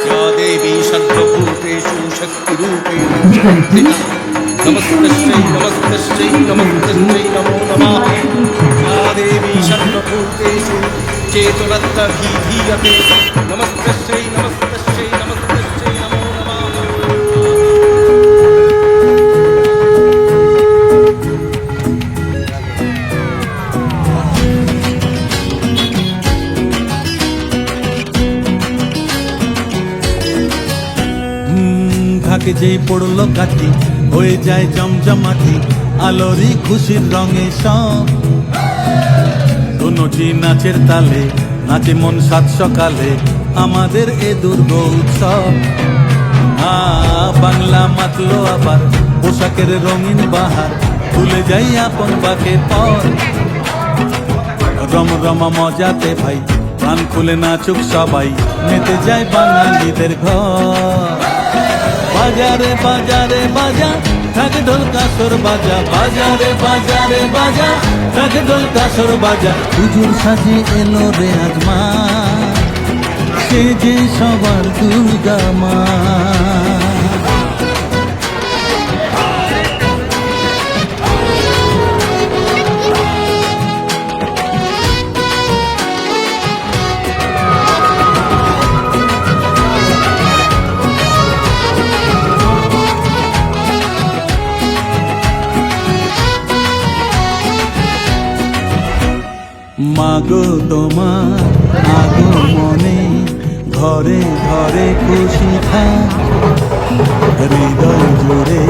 या देवी सर्वभूतेषु शक्तिरूपेण नमस्तस्यै नमस्तस्यै नमस्तस्यै नमो नमः। या देवी सर्वभूतेषु चेतनत्वभिधीयते नमस्तस्यै नमस्तस्यै नमस्तस्यै नमो नमः। ঢাকে যেই পড়লো কাঠি হয়ে যায় জমজমাটি আলোরি খুশির রঙে সব দুটি নাচের তালে নাচে মন সাত সকালে আমাদের এ দুর্গ উৎসব। বাংলা মাতলো আবার পোশাকের রঙিন বাহার ভুলে যাই আপন বাকে পর রমরমা মজাতে ভাই প্রাণ খুলে নাচুক সবাই মেতে যায় বাঙালিদের ঘর। বাজারে বাজারে বাজা ঢাক ঢোল কাসর বাজা বাজারে বাজারে বাজা ঢাক ঢোল কাসর বাজা হুজুর সাজে এলো রে আজমা সে যে সবার দুর্গা মা। মাগো তোমার আগমনে ঘরে ঘরে খুশি থাক হৃদয় জুড়ে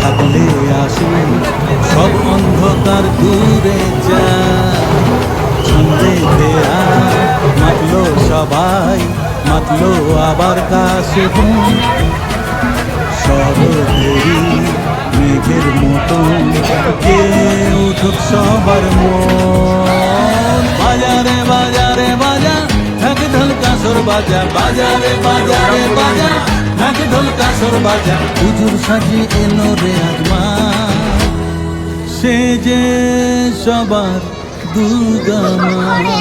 থাকলে আসে সব অন্ধকার দূরে যা ছন্দে দেয়া মাতলো সবাই মাতলো আবার কাছে সরদেরি মেঘের মতন কে উঠুক সবার মন। বাজারে বাজারে বাজা ঢাক ঢোল কাসর বাজা বাজারে বাজারে বাজা ঢাক ঢোল কাসর বাজা হুজুর সাজি এলো রে আজমা সে যে সবার দুর্গা মা।